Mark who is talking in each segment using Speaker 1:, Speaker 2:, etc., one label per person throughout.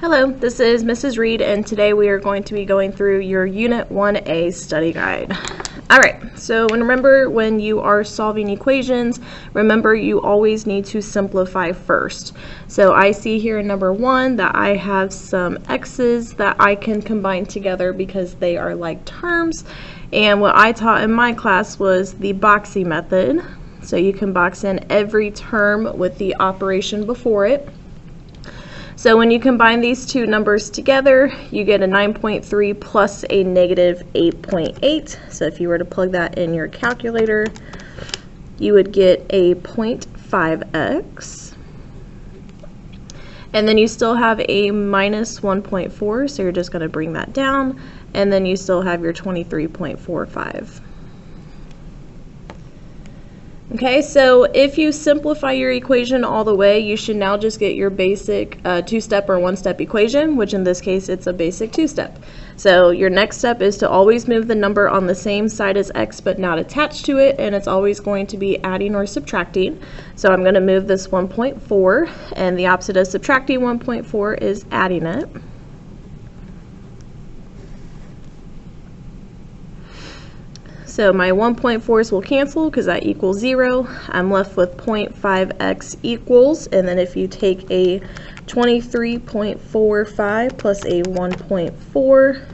Speaker 1: Hello, this is Mrs. Reed, and today we are going to be going through your Unit 1A study guide. Alright, so remember when you are solving equations, remember you always need to simplify first. So I see here in number 1 that I have some x's that I can combine together because they are like terms, and what I taught in my class was the boxing method. So you can box in every term with the operation before it. So when you combine these two numbers together, you get a 9.3 plus a negative 8.8. So if you were to plug that in your calculator, you would get a 0.5x. And then you still have a minus 1.4, so you're just going to bring that down. And then you still have your 23.45. Okay, so if you simplify your equation all the way, you should now just get your basic two-step or one-step equation, which in this case it's a basic two-step. So your next step is to always move the number on the same side as x but not attached to it, and it's always going to be adding or subtracting. So I'm going to move this 1.4, and the opposite of subtracting 1.4 is adding it. So my 1.4's will cancel because that equals 0. I'm left with 0.5x equals, and then if you take a 23.45 plus a 1.4,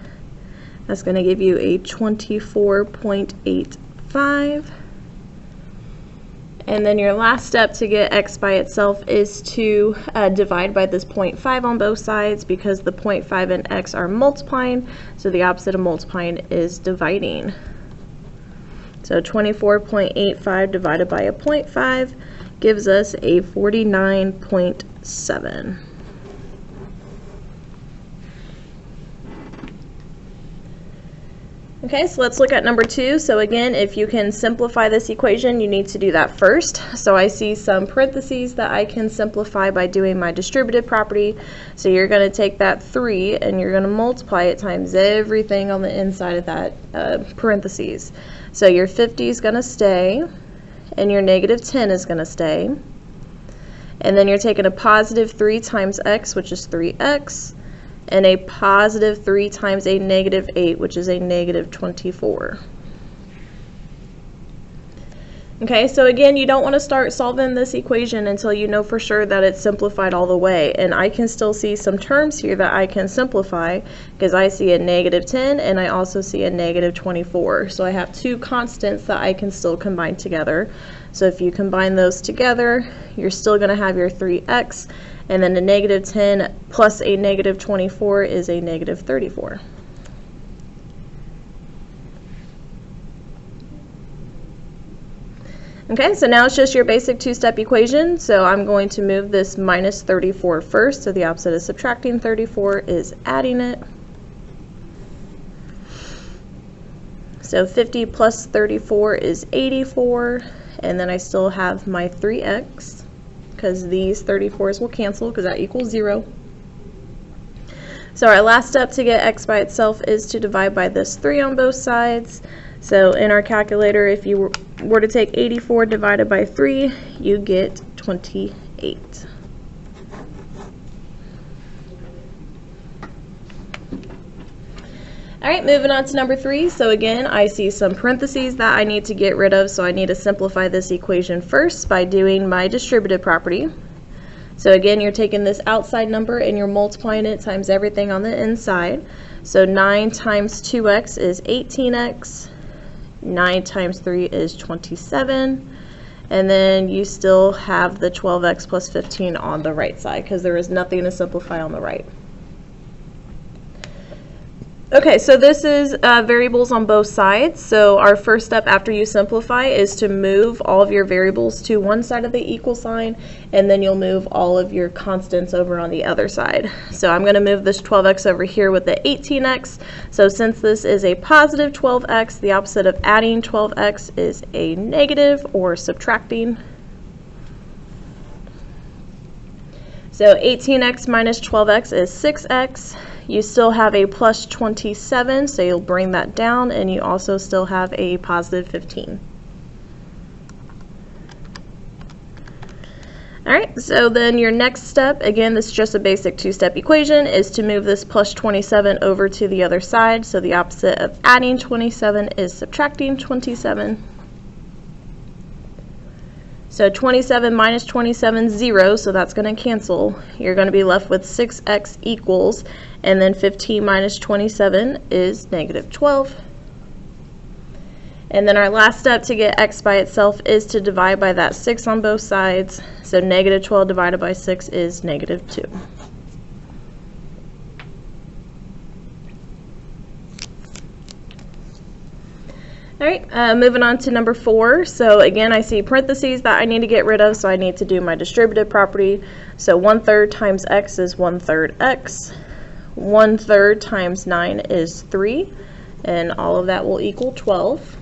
Speaker 1: that's going to give you a 24.85. And then your last step to get x by itself is to divide by this 0.5 on both sides, because the 0.5 and x are multiplying, so the opposite of multiplying is dividing. So 24.85 divided by a 0.5 gives us a 49.7. Okay, so let's look at number 2. So again, if you can simplify this equation, you need to do that first. So I see some parentheses that I can simplify by doing my distributive property. So you're going to take that 3 and you're going to multiply it times everything on the inside of that parentheses. So your 50 is going to stay, and your negative 10 is going to stay. And then you're taking a positive 3 times x, which is 3x, and a positive 3 times a negative 8, which is a negative 24. Okay, so again, you don't want to start solving this equation until you know for sure that it's simplified all the way. And I can still see some terms here that I can simplify, because I see a negative 10 and I also see a negative 24. So I have two constants that I can still combine together. So if you combine those together, you're still going to have your 3x, and then a negative 10 plus a negative 24 is a negative 34. Okay, so now it's just your basic two-step equation. So I'm going to move this minus 34 first. So the opposite of subtracting 34 is adding it. So 50 plus 34 is 84. And then I still have my 3x, because these 34s will cancel because that equals 0. So our last step to get x by itself is to divide by this 3 on both sides. So in our calculator, if you were to take 84 divided by 3, you get 28. Alright, moving on to number 3. So again, I see some parentheses that I need to get rid of, so I need to simplify this equation first by doing my distributive property. So again, you're taking this outside number and you're multiplying it times everything on the inside. So 9 times 2x is 18x. 9 times 3 is 27, and then you still have the 12x plus 15 on the right side because there is nothing to simplify on the right. Okay, so this is variables on both sides. So our first step after you simplify is to move all of your variables to one side of the equal sign, and then you'll move all of your constants over on the other side. So I'm going to move this 12x over here with the 18x. So since this is a positive 12x, the opposite of adding 12x is a negative or subtracting. So 18x minus 12x is 6x. You still have a plus 27, so you'll bring that down, and you also still have a positive 15. All right, so then your next step, again, this is just a basic two-step equation, is to move this plus 27 over to the other side. So the opposite of adding 27 is subtracting 27. So 27 minus 27 is 0, so that's going to cancel. You're going to be left with 6x equals, and then 15 minus 27 is negative 12. And then our last step to get x by itself is to divide by that 6 on both sides. So negative 12 divided by 6 is negative 2. All right, moving on to number 4. So again, I see parentheses that I need to get rid of, so I need to do my distributive property. So 1/3 times x is 1/3 x. 1/3 times 9 is 3, and all of that will equal 12.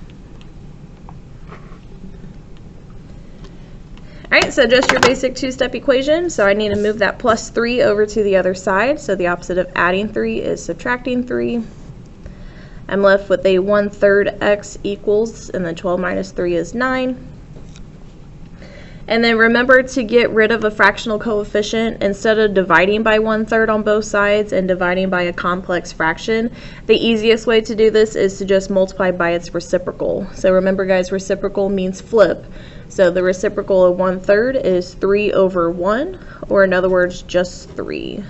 Speaker 1: All right, so just your basic two-step equation. So I need to move that plus 3 over to the other side. So the opposite of adding 3 is subtracting 3. I'm left with a 1/3 x equals, and then 12 minus 3 is 9. And then remember to get rid of a fractional coefficient. Instead of dividing by 1/3 on both sides and dividing by a complex fraction, the easiest way to do this is to just multiply by its reciprocal. So remember, guys, reciprocal means flip. So the reciprocal of 1/3 is 3 over 1, or in other words, just 3.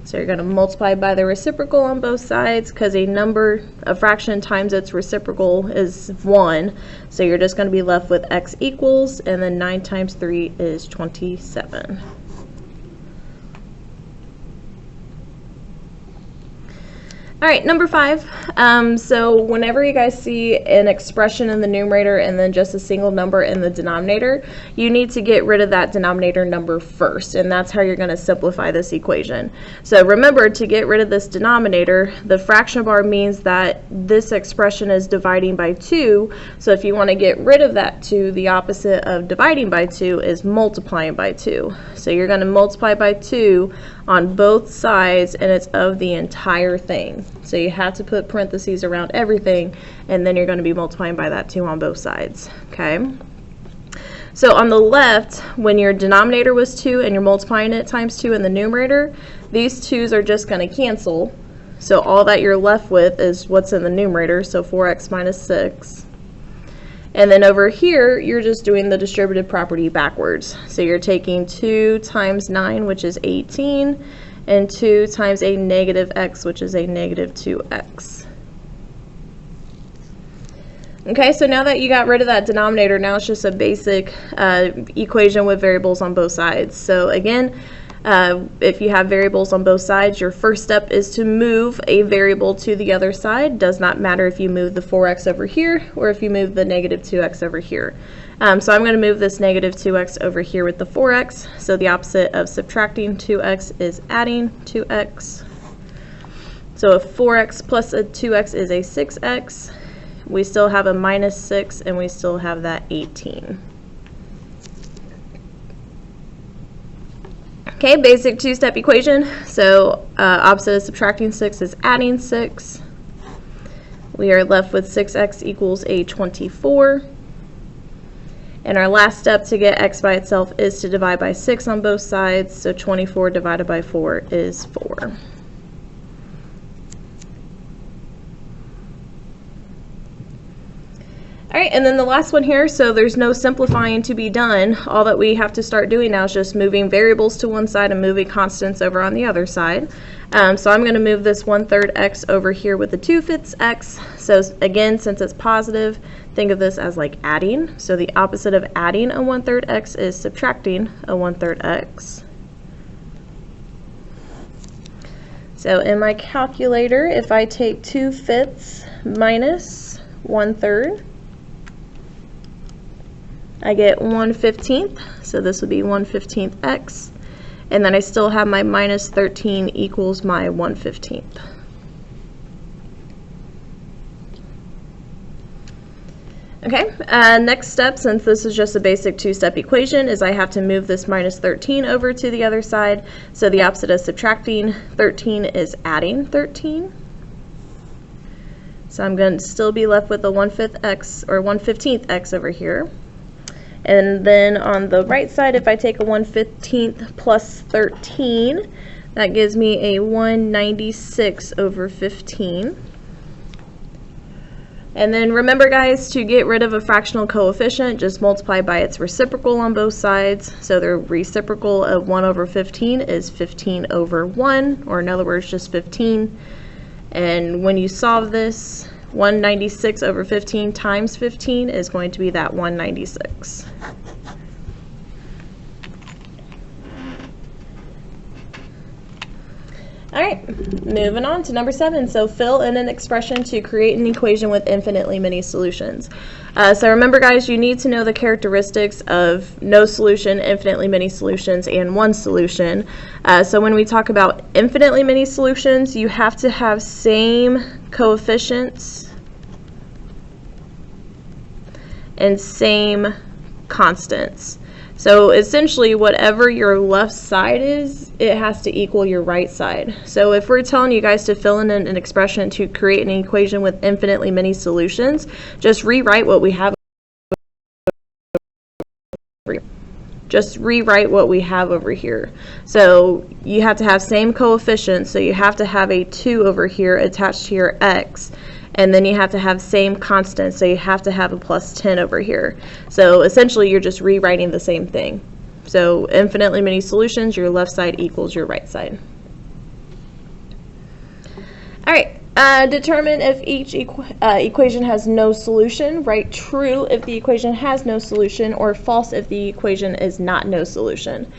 Speaker 1: So you're going to multiply by the reciprocal on both sides, because a fraction times its reciprocal is 1. So you're just going to be left with x equals, and then 9 times 3 is 27. All right, number 5. So whenever you guys see an expression in the numerator and then just a single number in the denominator, you need to get rid of that denominator number first, and that's how you're going to simplify this equation. So remember, to get rid of this denominator, the fraction bar means that this expression is dividing by 2. So if you want to get rid of that 2, the opposite of dividing by 2 is multiplying by 2. So you're going to multiply by 2 on both sides, and it's of the entire thing. So you have to put parentheses around everything, and then you're going to be multiplying by that 2 on both sides. Okay? So on the left, when your denominator was 2 and you're multiplying it times 2 in the numerator, these 2's are just going to cancel. So all that you're left with is what's in the numerator, so 4x minus 6. And then over here, you're just doing the distributive property backwards. So you're taking 2 times 9, which is 18, and 2 times a negative x, which is a negative 2x. Okay, so now that you got rid of that denominator, now it's just a basic equation with variables on both sides. So again, if you have variables on both sides, your first step is to move a variable to the other side. Does not matter if you move the 4x over here or if you move the negative 2x over here. So I'm going to move this negative 2x over here with the 4x. So the opposite of subtracting 2x is adding 2x. So a 4x plus a 2x is a 6x. We still have a minus 6, and we still have that 18. Okay, basic two-step equation. So opposite of subtracting 6 is adding 6. We are left with 6x equals a 24. And our last step to get x by itself is to divide by 6 on both sides. So 24 divided by 4 is 4. All right, and then the last one here, so there's no simplifying to be done. All that we have to start doing now is just moving variables to one side and moving constants over on the other side. So I'm going to move this 1/3 x over here with the 2/5 x. So again, since it's positive, think of this as like adding. So the opposite of adding a 1/3 x is subtracting a 1/3 x. So in my calculator, if I take 2/5 minus 1/3, I get 1/15, so this would be 1/15 x, and then I still have my minus 13 equals my 1/15. Okay, next step, since this is just a basic two-step equation, is I have to move this minus 13 over to the other side. So the opposite of subtracting 13 is adding 13. So I'm going to still be left with a 1/5 x, or 1/15 x over here. And then on the right side, if I take a 1/15 plus 13, that gives me a 196 over 15. And then remember, guys, to get rid of a fractional coefficient, just multiply by its reciprocal on both sides. So the reciprocal of 1 over 15 is 15 over 1, or in other words, just 15. And when you solve this, 196 over 15 times 15 is going to be that 196. All right, moving on to number 7. So fill in an expression to create an equation with infinitely many solutions. So remember, guys, you need to know the characteristics of no solution, infinitely many solutions, and one solution. So when we talk about infinitely many solutions, you have to have same coefficients and same constants. So essentially, whatever your left side is, it has to equal your right side. So if we're telling you guys to fill in an expression to create an equation with infinitely many solutions, just rewrite what we have. Just rewrite what we have over here. So you have to have same coefficients, so you have to have a 2 over here attached to your x. And then you have to have same constant, so you have to have a plus 10 over here. So essentially, you're just rewriting the same thing. So infinitely many solutions, your left side equals your right side. All right, determine if each equation has no solution. Write true if the equation has no solution, or false if the equation is not no solution.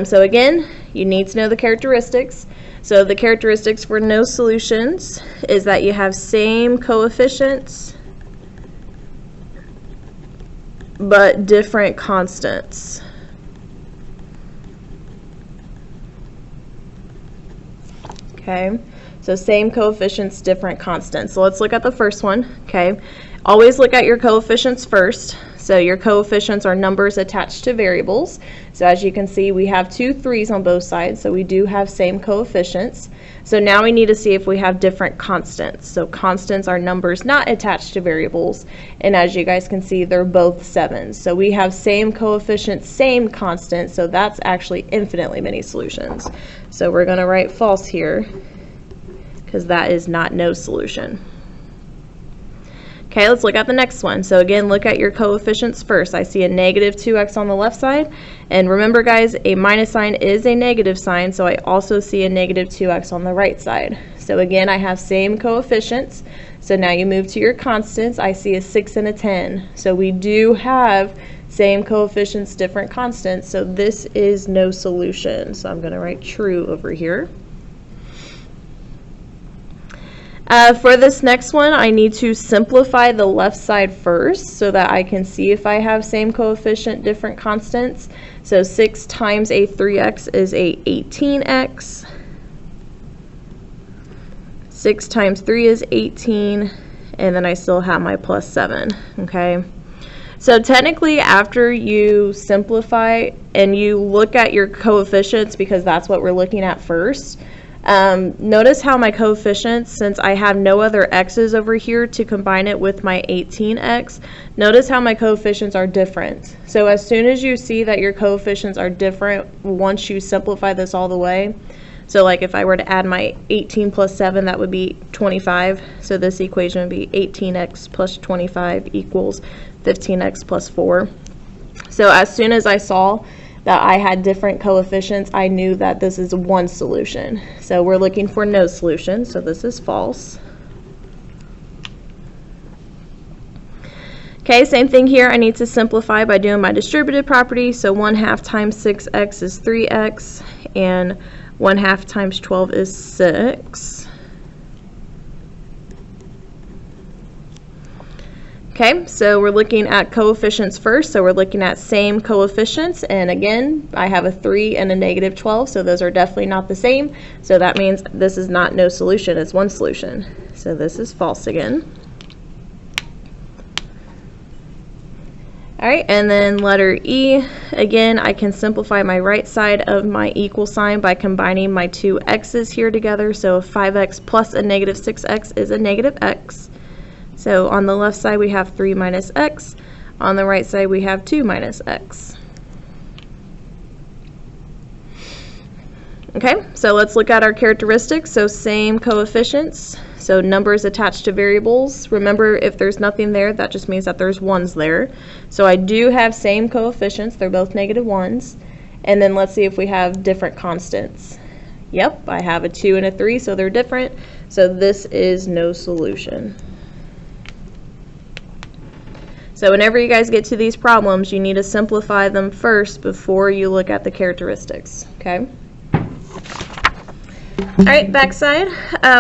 Speaker 1: So again, you need to know the characteristics. So the characteristics for no solutions is that you have same coefficients but different constants. Okay, so same coefficients, different constants. So let's look at the first one. Okay, always look at your coefficients first. So your coefficients are numbers attached to variables. So as you can see, we have 2 3s on both sides, so we do have same coefficients. So now we need to see if we have different constants. So constants are numbers not attached to variables, and as you guys can see, they're both 7s. So we have same coefficients, same constants, so that's actually infinitely many solutions. So we're going to write false here, because that is not no solution. Okay, let's look at the next one. So again, look at your coefficients first. I see a negative 2x on the left side. And remember, guys, a minus sign is a negative sign, so I also see a negative 2x on the right side. So again, I have same coefficients. So now you move to your constants. I see a 6 and a 10. So we do have same coefficients, different constants. So this is no solution. So I'm going to write true over here. For this next one, I need to simplify the left side first so that I can see if I have same coefficient, different constants. So 6 times a 3x is a 18x. 6 times 3 is 18, and then I still have my plus 7, okay? So technically, after you simplify and you look at your coefficients, because that's what we're looking at first, notice how my coefficients, since I have no other x's over here to combine it with my 18x, notice how my coefficients are different. So as soon as you see that your coefficients are different, once you simplify this all the way, so like if I were to add my 18 plus 7, that would be 25. So this equation would be 18x plus 25 equals 15x plus 4. So as soon as I saw that I had different coefficients, I knew that this is one solution. So we're looking for no solution, so this is false. Okay, same thing here. I need to simplify by doing my distributive property. So 1/2 times 6x is 3x, and 1/2 times 12 is 6. Okay, so we're looking at coefficients first, so we're looking at same coefficients, and again, I have a 3 and a negative 12, so those are definitely not the same, so that means this is not no solution, it's one solution. So this is false again. All right, and then letter E, again, I can simplify my right side of my equal sign by combining my two x's here together, so 5x plus a negative 6x is a negative x. So on the left side we have 3 minus x. On the right side, we have 2 minus x. Okay, so let's look at our characteristics. So same coefficients, so numbers attached to variables. Remember, if there's nothing there, that just means that there's ones there. So I do have same coefficients, they're both negative ones. And then let's see if we have different constants. Yep, I have a 2 and a 3, so they're different. So this is no solution. So whenever you guys get to these problems, you need to simplify them first before you look at the characteristics, okay? All right, backside.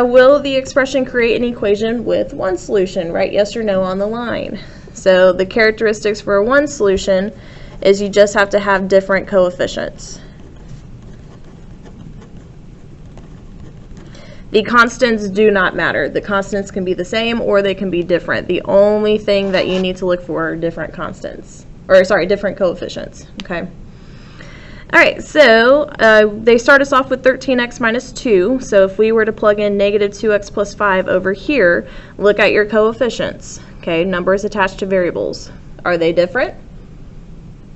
Speaker 1: Will the expression create an equation with one solution? Write yes or no on the line. So the characteristics for a one solution is you just have to have different coefficients. The constants do not matter. The constants can be the same or they can be different. The only thing that you need to look for are different constants, or sorry, different coefficients, okay? All right, so they start us off with 13x minus 2. So if we were to plug in negative 2x plus 5 over here, look at your coefficients, okay? Numbers attached to variables. Are they different?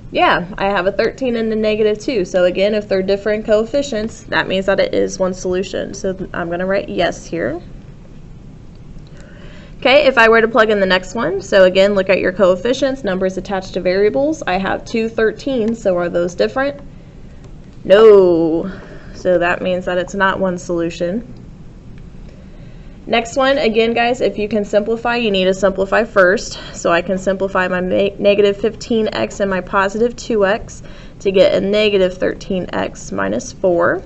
Speaker 1: Yeah, I have a 13 and a negative 2. So again, if they're different coefficients, that means that it is one solution. So I'm going to write yes here. Okay, if I were to plug in the next one, so again, look at your coefficients, numbers attached to variables. I have two 13s, so are those different? No. So that means that it's not one solution. Next one, again guys, if you can simplify, you need to simplify first. So I can simplify my negative 15x and my positive 2x to get a negative 13x minus 4.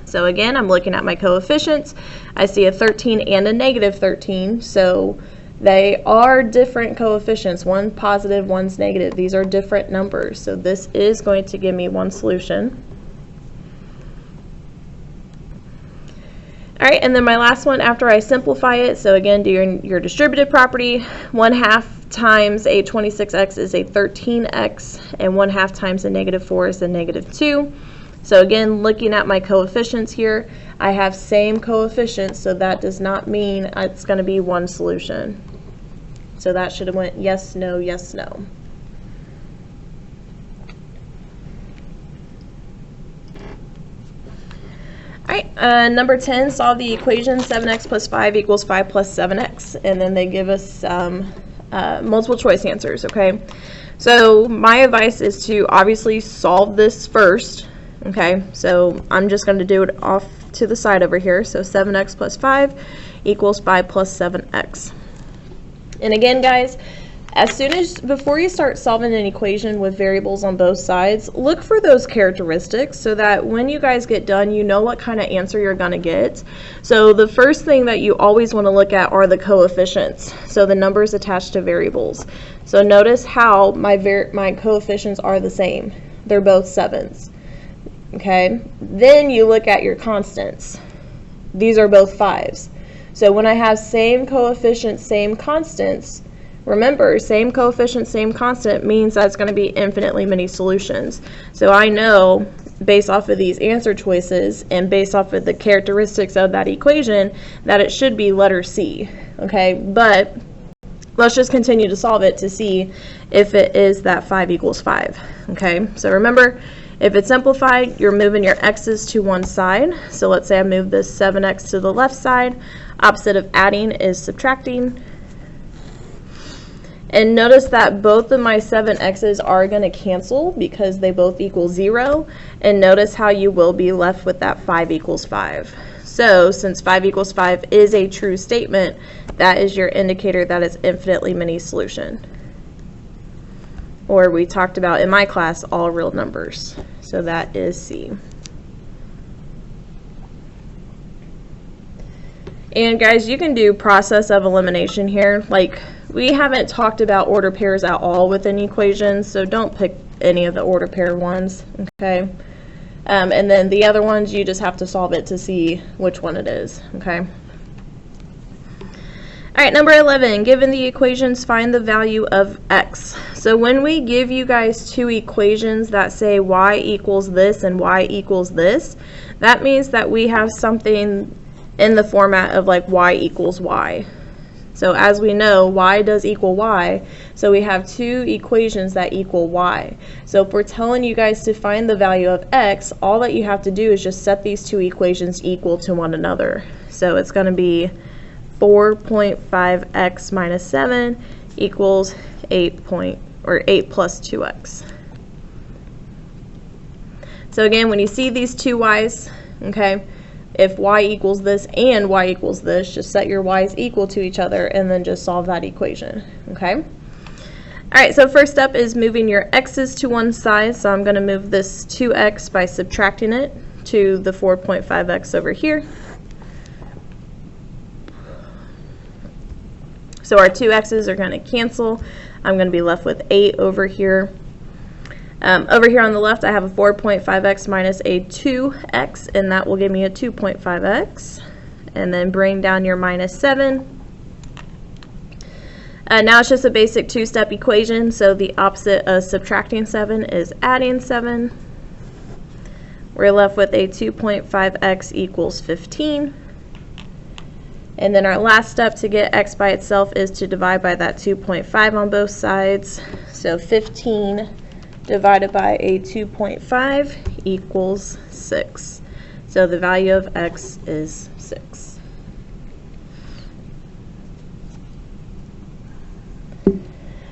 Speaker 1: So again, I'm looking at my coefficients. I see a 13 and a negative 13, so they are different coefficients. One positive, one's negative. These are different numbers, so this is going to give me one solution. All right, and then my last one after I simplify it, so again, do your distributive property. 1/2 times a 26x is a 13x, and 1/2 times a negative 4 is a negative 2. So again, looking at my coefficients here, I have same coefficients, so that does not mean it's going to be one solution. So that should have went yes, no, yes, no. All right, number 10, solve the equation 7x plus 5 equals 5 plus 7x. And then they give us multiple choice answers, okay? So my advice is to obviously solve this first, okay? So I'm just going to do it off to the side over here. So 7x plus 5 equals 5 plus 7x. And again, guys, before you start solving an equation with variables on both sides, look for those characteristics so that when you guys get done, you know what kind of answer you're going to get. So the first thing that you always want to look at are the coefficients, so the numbers attached to variables. So notice how my coefficients are the same. They're both 7s. Okay? Then you look at your constants. These are both 5s. So when I have same coefficients, same constants, remember, same coefficient, same constant means that it's going to be infinitely many solutions. So I know, based off of these answer choices and based off of the characteristics of that equation, that it should be letter C. Okay, but let's just continue to solve it to see if it is that 5 equals 5. Okay, so remember, if it's simplified, you're moving your x's to one side. So let's say I move this 7x to the left side. Opposite of adding is subtracting. And notice that both of my 7x's are going to cancel because they both equal 0. And notice how you will be left with that 5 equals 5. So since 5 equals 5 is a true statement, that is your indicator that it's infinitely many solution. Or we talked about in my class, all real numbers. So that is C. And guys, you can do process of elimination here. Like, we haven't talked about order pairs at all within equations, so don't pick any of the order pair ones, okay? And then the other ones, you just have to solve it to see which one it is, okay? All right, number 11, given the equations, find the value of x. So when we give you guys two equations that say y equals this and y equals this, that means that we have something in the format of like y equals y. So as we know, y does equal y, so we have two equations that equal y. So if we're telling you guys to find the value of x, all that you have to do is just set these two equations equal to one another. So it's going to be 4.5x minus 7 equals 8 plus 2x. So again, when you see these two y's, okay, if y equals this and y equals this, just set your y's equal to each other and then just solve that equation, okay? All right, so first step is moving your x's to one side. So I'm going to move this 2x by subtracting it to the 4.5x over here. So our two x's are going to cancel. I'm going to be left with 8 over here. Over here on the left, I have a 4.5x minus a 2x, and that will give me a 2.5x. And then bring down your minus 7. Now it's just a basic two-step equation, so the opposite of subtracting 7 is adding 7. We're left with a 2.5x equals 15. And then our last step to get x by itself is to divide by that 2.5 on both sides. So 15 divided by a 2.5 equals 6. So the value of x is 6. All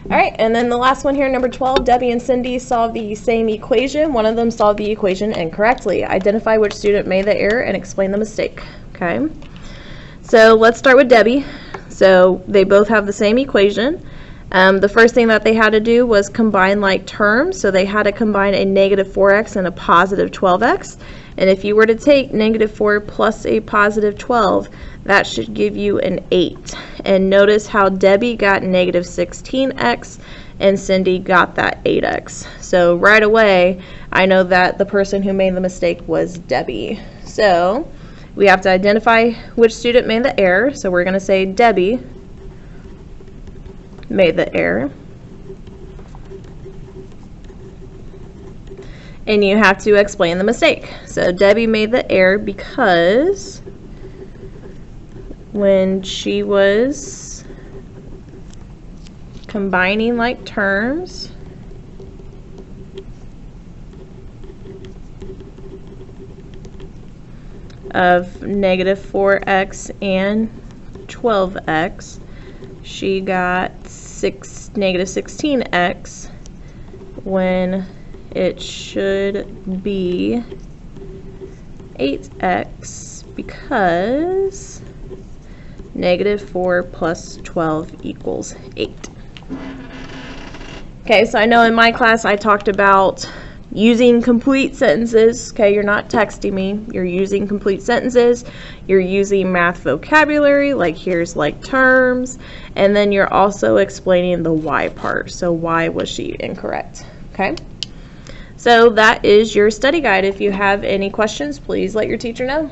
Speaker 1: right, and then the last one here, number 12, Debbie and Cindy solved the same equation. One of them solved the equation incorrectly. Identify which student made the error and explain the mistake. Okay, so let's start with Debbie. So they both have the same equation. The first thing that they had to do was combine like terms, so they had to combine a negative 4x and a positive 12x. And if you were to take negative 4 plus a positive 12, that should give you an 8. And notice how Debbie got negative 16x and Cindy got that 8x. So right away, I know that the person who made the mistake was Debbie. So we have to identify which student made the error. So we're going to say Debbie made the error. And you have to explain the mistake. So Debbie made the error because when she was combining like terms, of negative 4x and 12x, she got negative 16x when it should be 8x because negative 4 plus 12 equals 8. Okay, so I know in my class I talked about using complete sentences. Okay, you're not texting me. You're using complete sentences. You're using math vocabulary, like here's like terms, and then you're also explaining the why part. So why was she incorrect? Okay, so that is your study guide. If you have any questions, please let your teacher know.